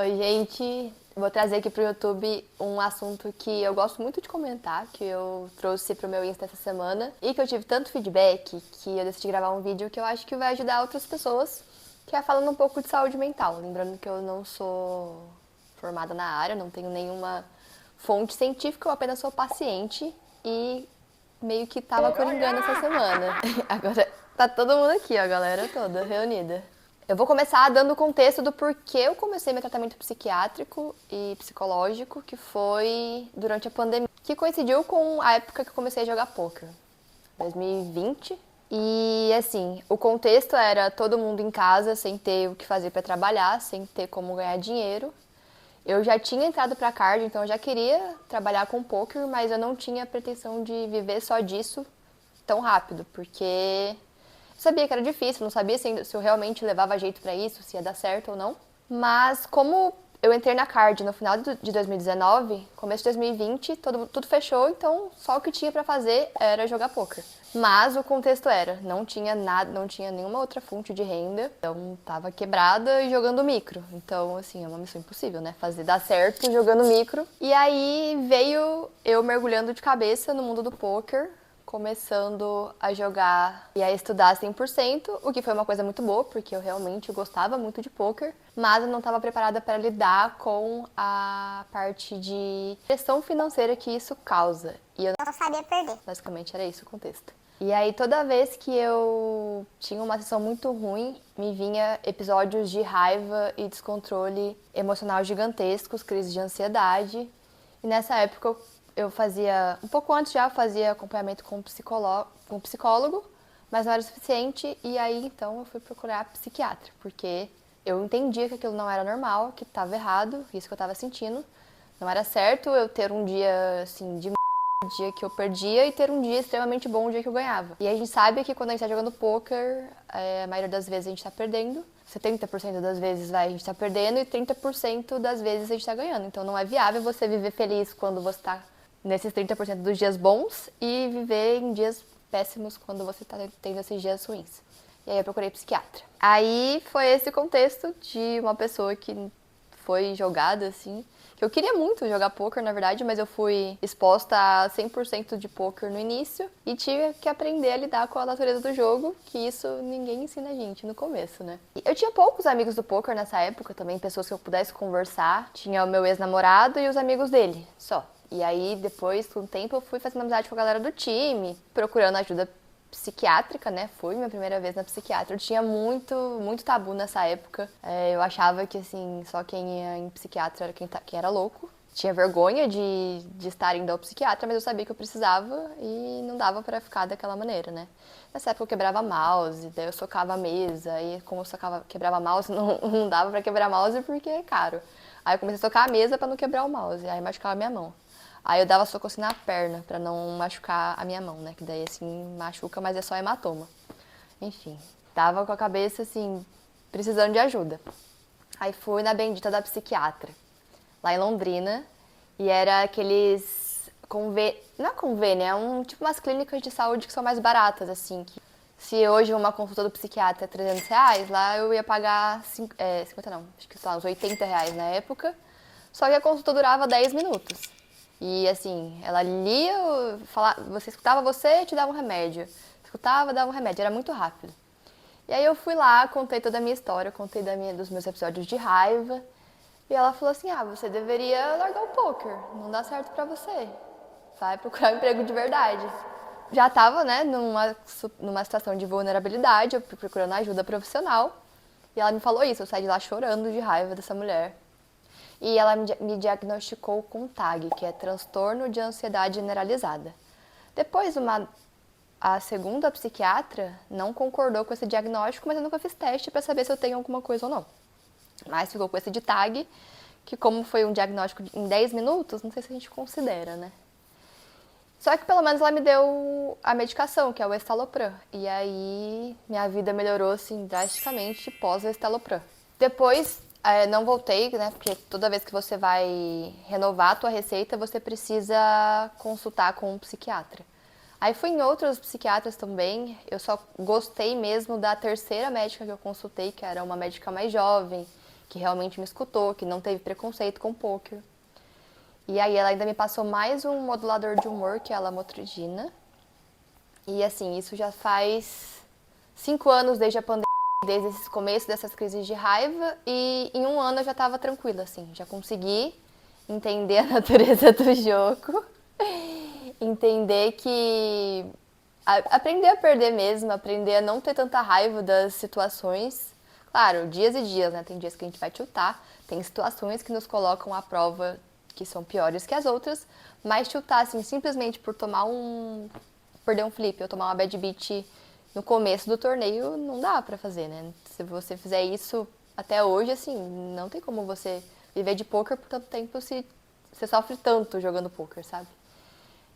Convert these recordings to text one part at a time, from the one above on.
Oi, gente. Vou trazer aqui pro YouTube um assunto que eu gosto muito de comentar, que eu trouxe pro meu Insta essa semana e que eu tive tanto feedback que eu decidi gravar um vídeo que eu acho que vai ajudar outras pessoas, que é falando um pouco de saúde mental. Lembrando que eu não sou formada na área, não tenho nenhuma fonte científica, eu apenas sou paciente e meio que tava coringando essa semana. Agora tá todo mundo aqui, ó, a galera toda reunida. Eu vou começar dando o contexto do porquê eu comecei meu tratamento psiquiátrico e psicológico, que foi durante a pandemia, que coincidiu com a época que eu comecei a jogar poker, 2020. E assim, o contexto era todo mundo em casa, sem ter o que fazer para trabalhar, sem ter como ganhar dinheiro. Eu já tinha entrado para card, então eu já queria trabalhar com poker, mas eu não tinha pretensão de viver só disso tão rápido, porque sabia que era difícil, não sabia se eu realmente levava jeito pra isso, se ia dar certo ou não. Mas como eu entrei na card no final de 2019, começo de 2020, tudo fechou, então só o que tinha pra fazer era jogar poker. Mas o contexto era, não tinha nada, não tinha nenhuma outra fonte de renda, então tava quebrada e jogando micro. Então, assim, é uma missão impossível, né? Fazer dar certo jogando micro. E aí veio eu mergulhando de cabeça no mundo do poker, começando a jogar e a estudar 100%, o que foi uma coisa muito boa, porque eu realmente gostava muito de poker, mas eu não estava preparada para lidar com a parte de pressão financeira que isso causa. E eu não sabia perder. Basicamente era isso o contexto. E aí toda vez que eu tinha uma sessão muito ruim, me vinha episódios de raiva e descontrole emocional gigantescos, crises de ansiedade. E nessa época eu fazia, um pouco antes já, eu fazia acompanhamento com um psicólogo, mas não era o suficiente, e aí então eu fui procurar psiquiatra, porque eu entendia que aquilo não era normal, que estava errado, isso que eu estava sentindo. Não era certo eu ter um dia, assim, de dia que eu perdia e ter um dia extremamente bom, um dia que eu ganhava. E a gente sabe que quando a gente tá jogando poker, a maioria das vezes a gente tá perdendo. 70% das vezes a gente tá perdendo e 30% das vezes a gente tá ganhando. Então não é viável você viver feliz quando você tá nesses 30% dos dias bons e viver em dias péssimos quando você tá tendo esses dias ruins. E aí eu procurei psiquiatra. Aí foi esse contexto de uma pessoa que foi jogada, assim, que eu queria muito jogar poker, na verdade, mas eu fui exposta a 100% de poker no início e tive que aprender a lidar com a natureza do jogo, que isso ninguém ensina a gente no começo, né? Eu tinha poucos amigos do poker nessa época também, pessoas que eu pudesse conversar. Tinha o meu ex-namorado e os amigos dele, só. E aí, depois, com o tempo, eu fui fazendo amizade com a galera do time, procurando ajuda psiquiátrica, né? Foi minha primeira vez na psiquiatra. Eu tinha muito tabu nessa época. Eu achava que, assim, só quem ia em psiquiatra era quem era louco. Tinha vergonha de estar indo ao psiquiatra, mas eu sabia que eu precisava e não dava pra ficar daquela maneira, né? Nessa época eu quebrava mouse, daí eu socava a mesa, e como eu quebrava mouse, não dava pra quebrar mouse porque é caro. Aí eu comecei a socar a mesa pra não quebrar o mouse, aí machucava a minha mão. Aí eu dava soco assim na perna, pra não machucar a minha mão, né? Que daí assim machuca, mas é só hematoma. Enfim, tava com a cabeça assim, precisando de ajuda. Aí fui na bendita da psiquiatra, lá em Londrina, e era aqueles não é convênio, é tipo umas clínicas de saúde que são mais baratas, assim. Que se hoje uma consulta do psiquiatra é R$ 300, lá eu ia pagar 50 não, acho que sei lá, uns R$ 80 na época. Só que a consulta durava 10 minutos. E assim, ela lia, você escutava você e te dava um remédio. Escutava, dava um remédio, era muito rápido. E aí eu fui lá, contei toda a minha história, contei dos meus episódios de raiva. E ela falou assim, você deveria largar o poker, não dá certo pra você. Vai procurar um emprego de verdade. Já tava, né, numa situação de vulnerabilidade, eu fui procurando ajuda profissional. E ela me falou isso, eu saí de lá chorando de raiva dessa mulher. E ela me diagnosticou com TAG, que é transtorno de ansiedade generalizada. Depois, a segunda psiquiatra não concordou com esse diagnóstico, mas eu nunca fiz teste para saber se eu tenho alguma coisa ou não. Mas ficou com esse de TAG, que como foi um diagnóstico em 10 minutos, não sei se a gente considera, né? Só que pelo menos ela me deu a medicação, que é o Estalopram. E aí minha vida melhorou, assim, drasticamente pós o Estalopram. Depois, não voltei, né? Porque toda vez que você vai renovar a tua receita, você precisa consultar com um psiquiatra. Aí fui em outros psiquiatras também, eu só gostei mesmo da terceira médica que eu consultei, que era uma médica mais jovem, que realmente me escutou, que não teve preconceito com poker. E aí ela ainda me passou mais um modulador de humor, que é a lamotrigina. E assim, isso já faz 5 anos desde a pandemia, desde esse começo dessas crises de raiva, e em 1 ano eu já estava tranquila, assim, já consegui entender a natureza do jogo, entender que aprender a perder mesmo, aprender a não ter tanta raiva das situações. Claro, dias e dias, né? Tem dias que a gente vai tiltar, tem situações que nos colocam à prova que são piores que as outras, mas tiltar, assim, simplesmente por perder um flip ou tomar uma bad beat no começo do torneio, não dá pra fazer, né? Se você fizer isso até hoje, assim, não tem como você viver de poker por tanto tempo se você sofre tanto jogando poker, sabe?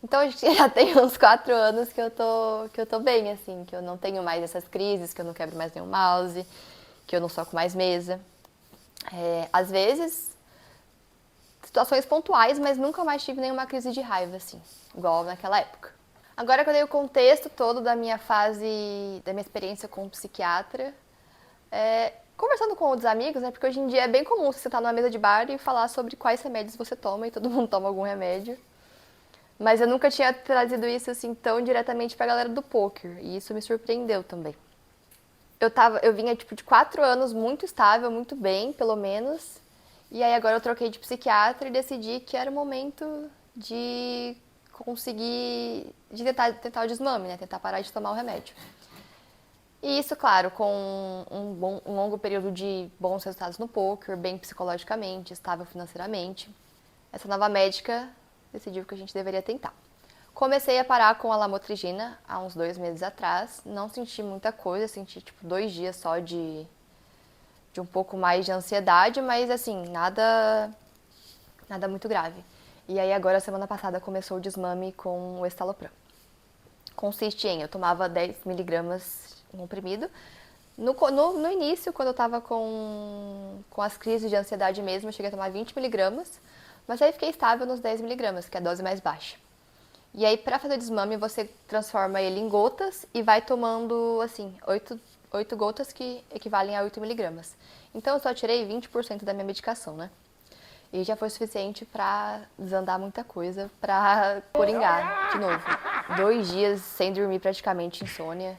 Então, acho que já tem uns 4 anos que eu tô bem, assim, que eu não tenho mais essas crises, que eu não quebro mais nenhum mouse, que eu não soco mais mesa. Às vezes, situações pontuais, mas nunca mais tive nenhuma crise de raiva, assim, igual naquela época. Agora que eu dei o contexto todo da minha fase, da minha experiência com um psiquiatra, conversando com outros amigos, né, porque hoje em dia é bem comum você estar numa mesa de bar e falar sobre quais remédios você toma, e todo mundo toma algum remédio. Mas eu nunca tinha trazido isso assim tão diretamente pra galera do poker, e isso me surpreendeu também. Eu vinha tipo de 4 anos muito estável, muito bem, pelo menos. E aí agora eu troquei de psiquiatra e decidi que era o momento de conseguir tentar o desmame, né? Tentar parar de tomar o remédio. E isso, claro, com um longo período de bons resultados no poker, bem psicologicamente, estável financeiramente. Essa nova médica decidiu que a gente deveria tentar. Comecei a parar com a lamotrigina há uns 2 meses atrás. Não senti muita coisa, senti tipo 2 dias só de um pouco mais de ansiedade, mas assim, nada muito grave. E aí agora, semana passada, começou o desmame com o estalopram. Consiste em, eu tomava 10 miligramas comprimido. No início, quando eu tava com as crises de ansiedade mesmo, eu cheguei a tomar 20 miligramas, mas aí fiquei estável nos 10 miligramas, que é a dose mais baixa. E aí, pra fazer o desmame, você transforma ele em gotas e vai tomando, assim, 8 gotas que equivalem a 8 miligramas. Então, eu só tirei 20% da minha medicação, né? E já foi suficiente pra desandar muita coisa, pra coringar de novo. 2 dias sem dormir praticamente, insônia,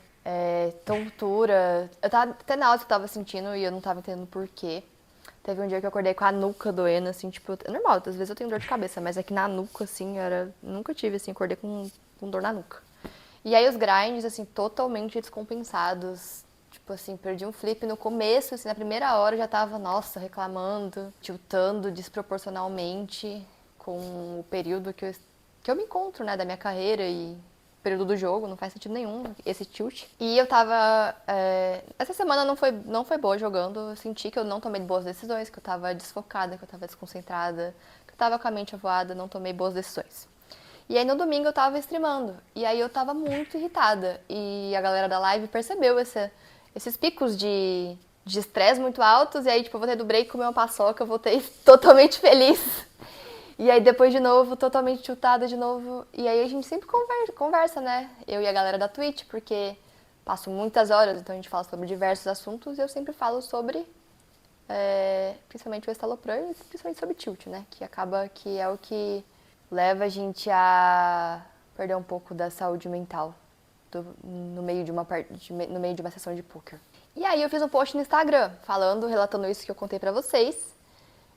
tontura. Eu tava até náusea que eu tava sentindo e eu não tava entendendo por quê. Teve um dia que eu acordei com a nuca doendo, assim, tipo, é normal, às vezes eu tenho dor de cabeça, mas aqui na nuca, assim, nunca tive, assim, acordei com dor na nuca. E aí os grinds, assim, totalmente descompensados, tipo assim, perdi um flip no começo, assim, na primeira hora eu já tava, nossa, reclamando, tiltando desproporcionalmente com o período que eu me encontro, né, da minha carreira e período do jogo, não faz sentido nenhum esse tilt. E eu tava... essa semana não foi boa jogando, eu senti que eu não tomei boas decisões, que eu tava desfocada, que eu tava desconcentrada, que eu tava com a mente avoada, não tomei boas decisões. E aí no domingo eu tava streamando, e aí eu tava muito irritada, e a galera da live percebeu esses picos de estresse muito altos, e aí tipo, eu voltei do break, comer uma paçoca, eu voltei totalmente feliz. E aí depois de novo, totalmente chutada de novo. E aí a gente sempre conversa, né? Eu e a galera da Twitch, porque passo muitas horas, então a gente fala sobre diversos assuntos e eu sempre falo sobre, principalmente o estalopram e principalmente sobre tilt, né? Que acaba que é o que leva a gente a perder um pouco da saúde mental no meio de uma sessão de poker. E aí eu fiz um post no Instagram, relatando isso que eu contei pra vocês.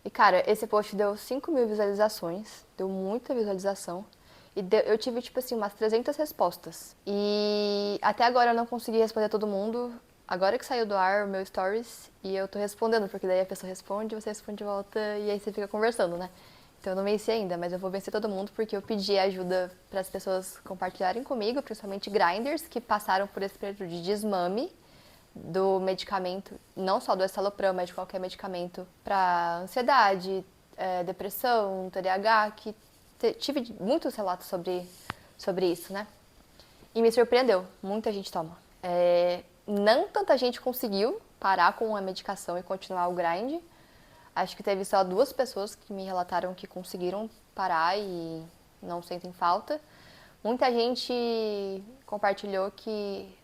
E, cara, esse post deu 5 mil visualizações, deu muita visualização. E eu tive, tipo assim, umas 300 respostas. E até agora eu não consegui responder todo mundo. Agora que saiu do ar o meu stories, e eu tô respondendo, porque daí a pessoa responde, você responde de volta, e aí você fica conversando, né? Então eu não venci ainda, mas eu vou vencer todo mundo, porque eu pedi ajuda para as pessoas compartilharem comigo, principalmente grinders, que passaram por esse período de desmame do medicamento, não só do estalopram, mas de qualquer medicamento para ansiedade, depressão, TDAH, que tive muitos relatos sobre isso, né? E me surpreendeu, muita gente toma. Não tanta gente conseguiu parar com a medicação e continuar o grind. Acho que teve só 2 pessoas que me relataram que conseguiram parar e não sentem falta. Muita gente compartilhou que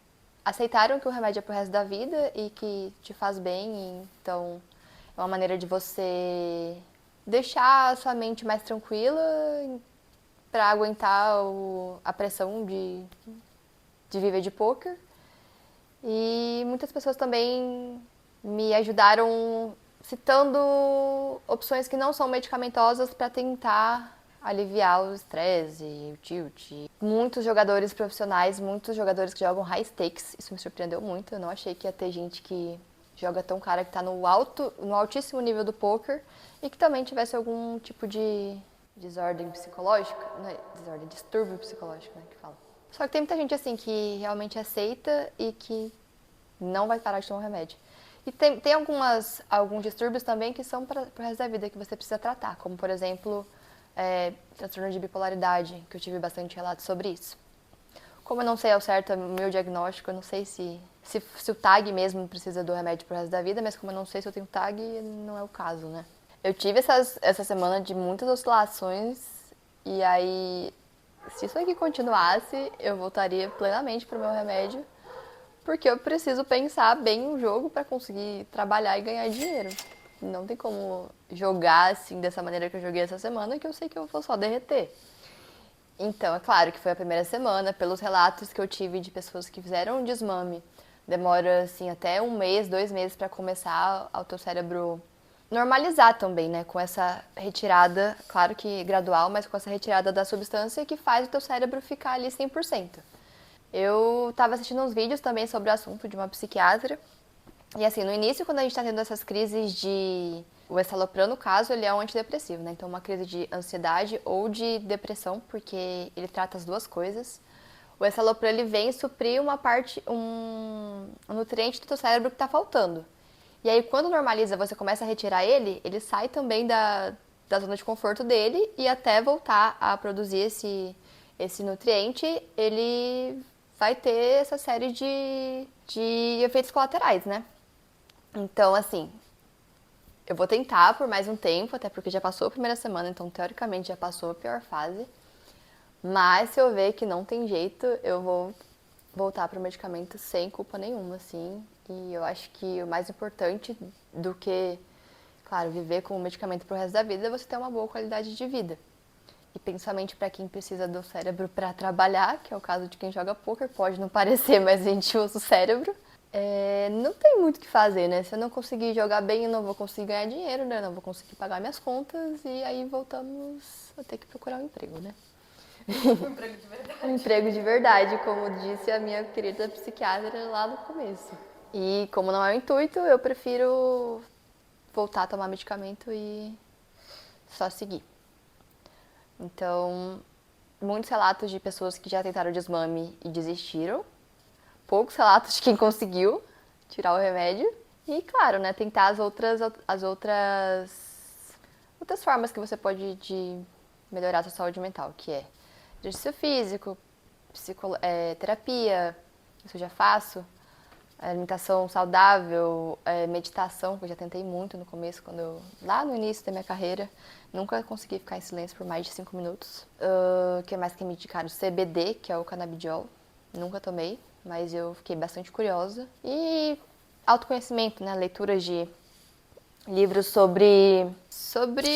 aceitaram que o remédio é pro resto da vida e que te faz bem, então É uma maneira de você deixar a sua mente mais tranquila para aguentar a pressão de viver de poker. E muitas pessoas também me ajudaram citando opções que não são medicamentosas para tentar aliviar o estresse, o tilt. Muitos jogadores profissionais, muitos jogadores que jogam high stakes, isso me surpreendeu muito. Eu não achei que ia ter gente que joga tão cara, que está no altíssimo nível do poker e que também tivesse algum tipo de desordem psicológica, não é desordem, distúrbio psicológico, né, que fala. Só que tem muita gente assim que realmente aceita e que não vai parar de tomar remédio. E tem alguns distúrbios também que são para o resto da vida, que você precisa tratar, como por exemplo, transtorno de bipolaridade, que eu tive bastante relatos sobre isso. Como eu não sei ao certo o meu diagnóstico, eu não sei se o TAG mesmo precisa do remédio pro resto da vida, mas como eu não sei se eu tenho TAG, não é o caso, né? Eu tive essa semana de muitas oscilações e aí, se isso aqui continuasse, eu voltaria plenamente pro meu remédio, porque eu preciso pensar bem o jogo para conseguir trabalhar e ganhar dinheiro. Não tem como jogar assim dessa maneira que eu joguei essa semana, que eu sei que eu vou só derreter. Então, é claro que foi a primeira semana, pelos relatos que eu tive de pessoas que fizeram um desmame. Demora, assim, até 1 mês, 2 meses para começar ao teu cérebro normalizar também, né? Com essa retirada, claro que gradual, mas com essa retirada da substância que faz o teu cérebro ficar ali 100%. Eu tava assistindo uns vídeos também sobre o assunto de uma psiquiatra. E assim, no início, quando a gente tá tendo essas crises de... O escitalopram, no caso, ele é um antidepressivo, né? Então, uma crise de ansiedade ou de depressão, porque ele trata as duas coisas. O escitalopram, ele vem suprir um nutriente do teu cérebro que tá faltando. E aí, quando normaliza, você começa a retirar ele, ele sai também da zona de conforto dele e até voltar a produzir esse nutriente, ele vai ter essa série de efeitos colaterais, né? Então, assim, eu vou tentar por mais um tempo, até porque já passou a primeira semana, então teoricamente já passou a pior fase. Mas se eu ver que não tem jeito, eu vou voltar pro medicamento sem culpa nenhuma, assim. E eu acho que o mais importante do que, claro, viver com o medicamento pro resto da vida é você ter uma boa qualidade de vida. E principalmente para quem precisa do cérebro para trabalhar, que é o caso de quem joga poker, pode não parecer, mas a gente usa o cérebro. Não tem muito o que fazer, né? Se eu não conseguir jogar bem, eu não vou conseguir ganhar dinheiro, né? Eu não vou conseguir pagar minhas contas e aí voltamos a ter que procurar um emprego, né? Um emprego de verdade. Um emprego de verdade, como disse a minha querida psiquiatra lá no começo. E como não é o intuito, eu prefiro voltar a tomar medicamento e só seguir. Então, muitos relatos de pessoas que já tentaram desmame e desistiram. Poucos relatos de quem conseguiu tirar o remédio. E, claro, né, tentar outras formas que você pode de melhorar a sua saúde mental, que é exercício físico, terapia, isso eu já faço, alimentação saudável, meditação, que eu já tentei muito no começo, lá no início da minha carreira, nunca consegui ficar em silêncio por mais de 5 minutos. O que mais que me indicaram? CBD, que é o canabidiol, nunca tomei, mas eu fiquei bastante curiosa. E autoconhecimento, né? Leituras de livros sobre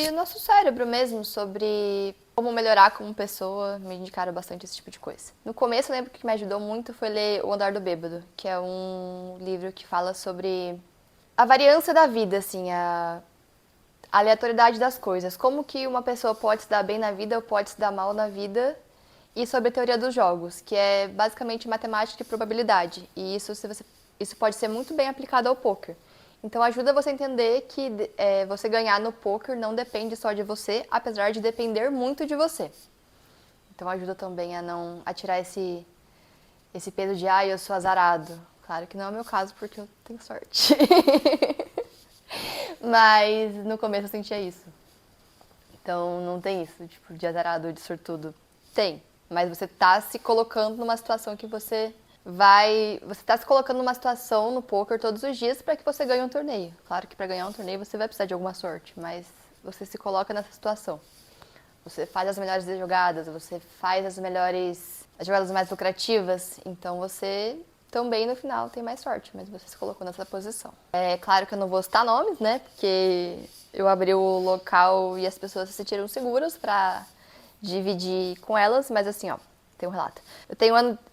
o nosso cérebro mesmo, sobre como melhorar como pessoa, me indicaram bastante esse tipo de coisa. No começo, eu lembro que o que me ajudou muito foi ler O Andar do Bêbado, que é um livro que fala sobre a variância da vida, assim, a aleatoriedade das coisas. Como que uma pessoa pode se dar bem na vida ou pode se dar mal na vida. E sobre a teoria dos jogos, que é basicamente matemática e probabilidade. E isso pode ser muito bem aplicado ao poker. Então ajuda você a entender que você ganhar no poker não depende só de você, apesar de depender muito de você. Então ajuda também a tirar esse peso de eu sou azarado. Claro que não é o meu caso, porque eu tenho sorte. Mas no começo eu sentia isso. Então não tem isso, tipo, de azarado ou de sortudo. Tem, mas você tá se colocando numa situação que você tá se colocando numa situação no poker todos os dias para que você ganhe um torneio. Claro que para ganhar um torneio você vai precisar de alguma sorte, mas você se coloca nessa situação. Você faz as melhores jogadas, você faz as jogadas mais lucrativas, então você também no final tem mais sorte, mas você se colocou nessa posição. É claro que eu não vou citar nomes, né? Porque eu abri o local e as pessoas se sentiram seguras pra dividir com elas, mas assim, ó, tem um relato.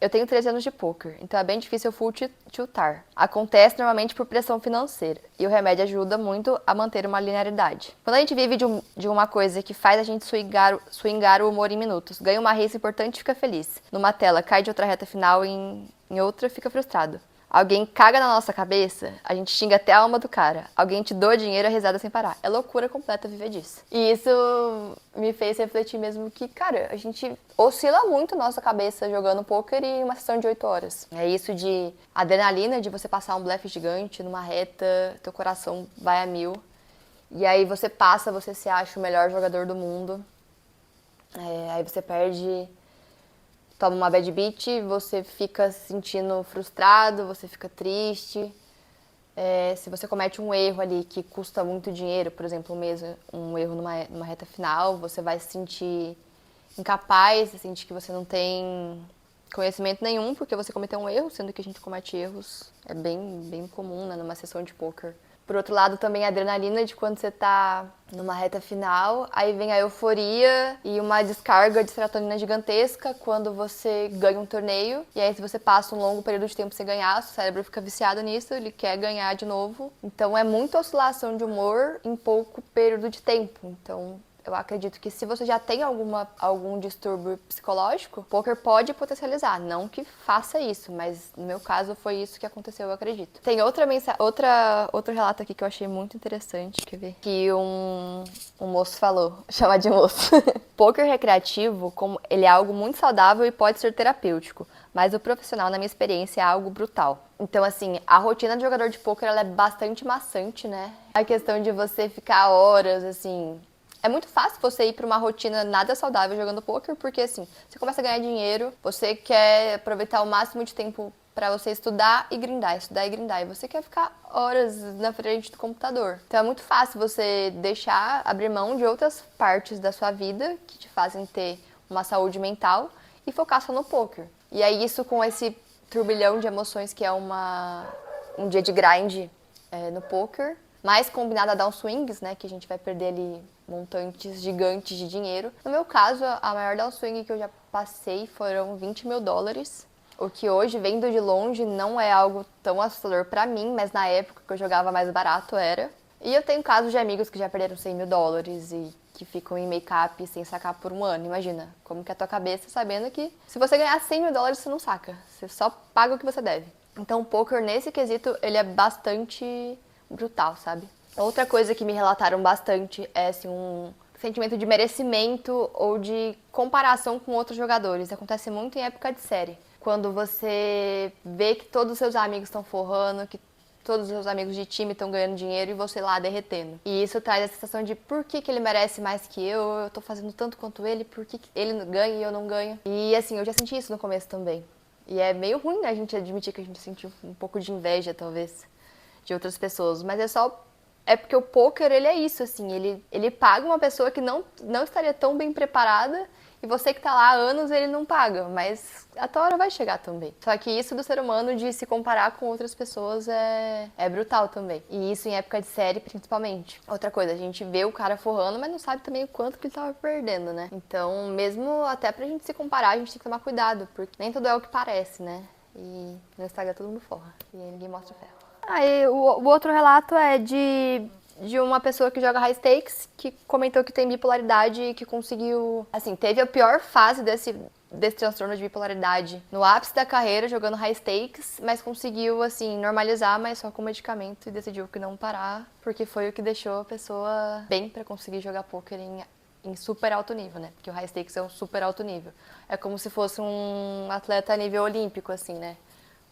Eu tenho 13 anos de poker, então é bem difícil eu full tiltar. Acontece normalmente por pressão financeira, e o remédio ajuda muito a manter uma linearidade. Quando a gente vive de uma coisa que faz a gente swingar o humor em minutos, ganha uma race importante e fica feliz. Numa tela, cai de outra reta final em outra, fica frustrado. Alguém caga na nossa cabeça, a gente xinga até a alma do cara. Alguém te doa dinheiro, a risada sem parar. É loucura completa viver disso. E isso me fez refletir mesmo que, cara, a gente oscila muito a nossa cabeça jogando poker em uma sessão de 8 horas. É isso de adrenalina, de você passar um blefe gigante numa reta, teu coração vai a mil. E aí você passa, você se acha o melhor jogador do mundo. Aí você perde... Toma uma bad beat, você fica se sentindo frustrado, você fica triste. Se você comete um erro ali que custa muito dinheiro, por exemplo, um erro numa reta final, você vai se sentir incapaz, se sentir que você não tem conhecimento nenhum porque você cometeu um erro, sendo que a gente comete erros. É bem comum, né, numa sessão de poker. Por outro lado, também a adrenalina de quando você tá numa reta final, aí vem a euforia e uma descarga de serotonina gigantesca quando você ganha um torneio. E aí, se você passa um longo período de tempo sem ganhar, seu cérebro fica viciado nisso, ele quer ganhar de novo. Então, é muita oscilação de humor em pouco período de tempo. Então, eu acredito que se você já tem algum distúrbio psicológico, o poker pode potencializar. Não que faça isso, mas no meu caso foi isso que aconteceu, eu acredito. Tem outro relato aqui que eu achei muito interessante, quer ver? Que um moço falou, chamar de moço. Poker recreativo, como ele é algo muito saudável e pode ser terapêutico, mas o profissional, na minha experiência, é algo brutal. Então, assim, a rotina de jogador de poker ela é bastante maçante, né? A questão de você ficar horas, assim... É muito fácil você ir para uma rotina nada saudável jogando poker, porque assim, você começa a ganhar dinheiro, você quer aproveitar o máximo de tempo para você estudar e grindar, e você quer ficar horas na frente do computador. Então é muito fácil você abrir mão de outras partes da sua vida que te fazem ter uma saúde mental e focar só no poker. E aí isso com esse turbilhão de emoções que é um dia de grind no poker, mais combinado a downswings, né, que a gente vai perder ali montantes gigantes de dinheiro. No meu caso, a maior downswing que eu já passei foram $20 mil, o que hoje, vendo de longe, não é algo tão assustador pra mim, mas na época que eu jogava mais barato era. E eu tenho casos de amigos que já perderam $100 mil e que ficam em make-up sem sacar por um ano. Imagina, como que é a tua cabeça sabendo que se você ganhar $100 mil, você não saca. Você só paga o que você deve. Então o poker, nesse quesito, ele é bastante brutal, sabe? Outra coisa que me relataram bastante é assim, um sentimento de merecimento ou de comparação com outros jogadores. Acontece muito em época de série. Quando você vê que todos os seus amigos estão forrando, que todos os seus amigos de time estão ganhando dinheiro e você lá derretendo. E isso traz a sensação de por que ele merece mais que eu tô fazendo tanto quanto ele, por que ele ganha e eu não ganho. E assim, eu já senti isso no começo também. E é meio ruim, né, a gente admitir que a gente sentiu um pouco de inveja, talvez, de outras pessoas. Mas é porque o poker, ele é isso, assim, ele paga uma pessoa que não estaria tão bem preparada e você que tá lá há anos, ele não paga, mas a tua hora vai chegar também. Só que isso do ser humano de se comparar com outras pessoas é brutal também. E isso em época de série, principalmente. Outra coisa, a gente vê o cara forrando, mas não sabe também o quanto que ele tava perdendo, né? Então, mesmo até pra gente se comparar, a gente tem que tomar cuidado, porque nem tudo é o que parece, né? E no Instagram todo mundo forra, e aí ninguém mostra o ferro. Aí o outro relato é de uma pessoa que joga high stakes, que comentou que tem bipolaridade e que conseguiu... Assim, teve a pior fase desse transtorno de bipolaridade no ápice da carreira, jogando high stakes, mas conseguiu, assim, normalizar, mas só com medicamento, e decidiu que não parar, porque foi o que deixou a pessoa bem pra conseguir jogar poker em super alto nível, né? Porque o high stakes é um super alto nível. É como se fosse um atleta a nível olímpico, assim, né?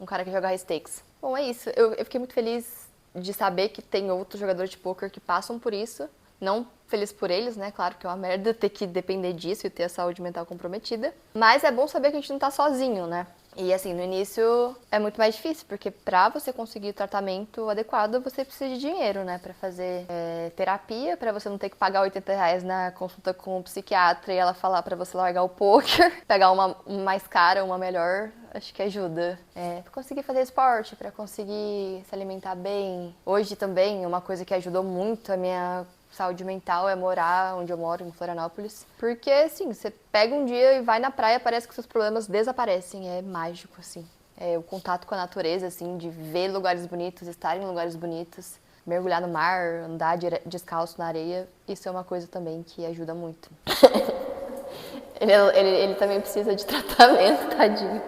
Um cara que joga high stakes. Bom, é isso. Eu fiquei muito feliz de saber que tem outros jogadores de poker que passam por isso. Não feliz por eles, né? Claro que é uma merda ter que depender disso e ter a saúde mental comprometida. Mas é bom saber que a gente não tá sozinho, né? E assim, no início é muito mais difícil, porque pra você conseguir o tratamento adequado, você precisa de dinheiro, né? Pra fazer terapia, pra você não ter que pagar R$ 80 na consulta com o psiquiatra e ela falar pra você largar o poker, pegar uma mais cara, uma melhor, acho que ajuda. Pra conseguir fazer esporte, pra conseguir se alimentar bem. Hoje também, uma coisa que ajudou muito a minha saúde mental é morar onde eu moro, em Florianópolis. Porque, assim, você pega um dia e vai na praia, parece que seus problemas desaparecem. É mágico, assim. O contato com a natureza, assim, de ver lugares bonitos, estar em lugares bonitos, mergulhar no mar, andar descalço na areia. Isso é uma coisa também que ajuda muito. Ele também precisa de tratamento, tadinho.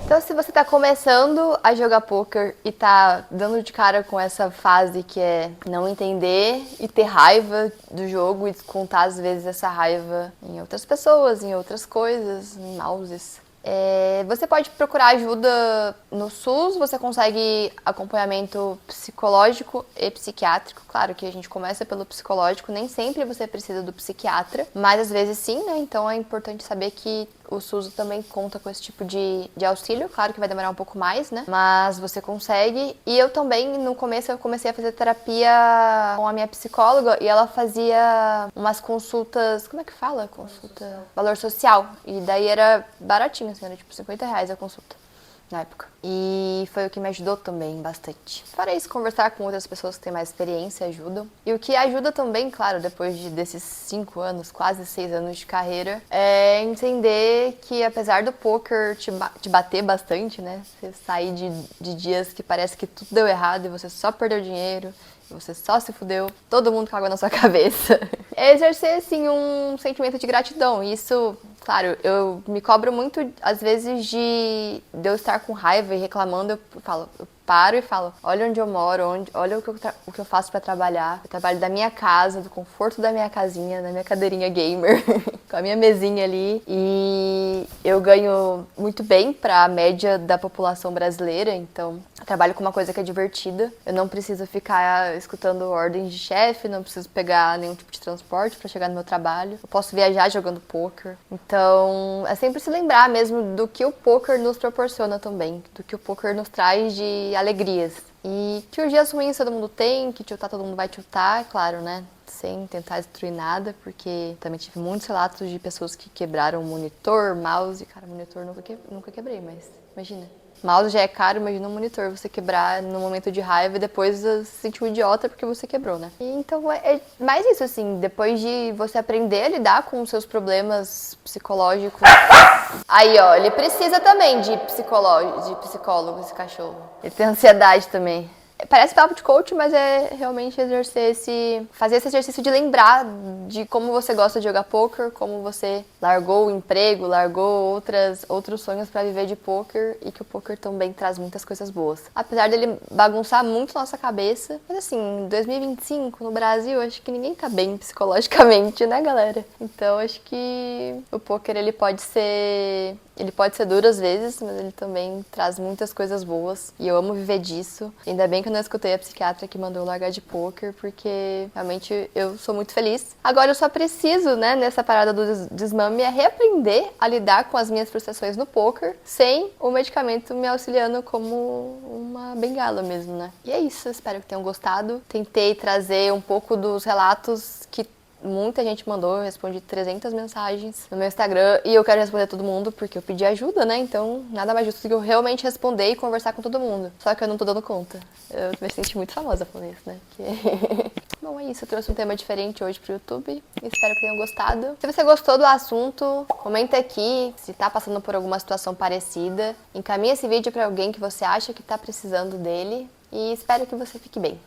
Então, se você tá começando a jogar poker e tá dando de cara com essa fase que é não entender e ter raiva do jogo e descontar às vezes essa raiva em outras pessoas, em outras coisas, em mouses, você pode procurar ajuda no SUS, você consegue acompanhamento psicológico e psiquiátrico. Claro que a gente começa pelo psicológico, nem sempre você precisa do psiquiatra, mas às vezes sim, né? Então é importante saber que o SUS também conta com esse tipo de auxílio. Claro que vai demorar um pouco mais, né? Mas você consegue. E eu também, no começo, eu comecei a fazer terapia com a minha psicóloga e ela fazia umas consultas... Como é que fala? Consulta... Valor social. E daí era baratinho, assim, era tipo R$50 a consulta na época. E foi o que me ajudou também bastante. Fora isso, conversar com outras pessoas que têm mais experiência ajuda. E o que ajuda também, claro, depois desses 5 anos, quase 6 anos de carreira, é entender que apesar do poker te bater bastante, né? Você sair de dias que parece que tudo deu errado e você só perdeu dinheiro, você só se fudeu, todo mundo cagou na sua cabeça. É exercer, assim, um sentimento de gratidão. Isso, claro, eu me cobro muito, às vezes, de eu estar com raiva e reclamando, eu paro e falo, olha onde eu moro, olha o que eu faço pra trabalhar. Eu trabalho da minha casa, do conforto da minha casinha, da minha cadeirinha gamer, com a minha mesinha ali. E eu ganho muito bem pra média da população brasileira, então eu trabalho com uma coisa que é divertida. Eu não preciso ficar escutando ordens de chefe, não preciso pegar nenhum tipo de transporte pra chegar no meu trabalho. Eu posso viajar jogando poker. Então, é sempre se lembrar mesmo do que o poker nos proporciona também, do que o poker nos traz de alegrias. E que os dias ruins todo mundo tem, que tiltar todo mundo vai tiltar, é claro, né? Sem tentar destruir nada, porque também tive muitos relatos de pessoas que quebraram monitor, mouse. Cara, monitor nunca quebrei, mas imagina. Mouse já é caro, imagina um monitor você quebrar no momento de raiva e depois se sentir um idiota porque você quebrou, né? E então é mais isso, assim, depois de você aprender a lidar com os seus problemas psicológicos. Aí, ó, ele precisa também de psicólogo, esse cachorro. Ele tem ansiedade também. Parece papo de coach, mas é realmente fazer esse exercício de lembrar de como você gosta de jogar poker, como você largou o emprego, largou outros sonhos pra viver de poker e que o poker também traz muitas coisas boas. Apesar dele bagunçar muito nossa cabeça, mas assim, em 2025, no Brasil, acho que ninguém tá bem psicologicamente, né, galera? Então, acho que o poker, ele pode ser duro às vezes, mas ele também traz muitas coisas boas e eu amo viver disso. Ainda bem que eu não escutei a psiquiatra que mandou eu largar de poker, porque realmente eu sou muito feliz. Agora eu só preciso, né, nessa parada do desmame, reaprender a lidar com as minhas frustrações no poker sem o medicamento me auxiliando como uma bengala mesmo, né? E é isso, espero que tenham gostado. Tentei trazer um pouco dos relatos que muita gente mandou, eu respondi 300 mensagens no meu Instagram e eu quero responder todo mundo porque eu pedi ajuda, né? Então, nada mais justo do que eu realmente responder e conversar com todo mundo. Só que eu não tô dando conta. Eu me senti muito famosa falando isso, né? Bom, é isso. Eu trouxe um tema diferente hoje pro YouTube. Espero que tenham gostado. Se você gostou do assunto, comenta aqui se tá passando por alguma situação parecida. Encaminha esse vídeo pra alguém que você acha que tá precisando dele. E espero que você fique bem.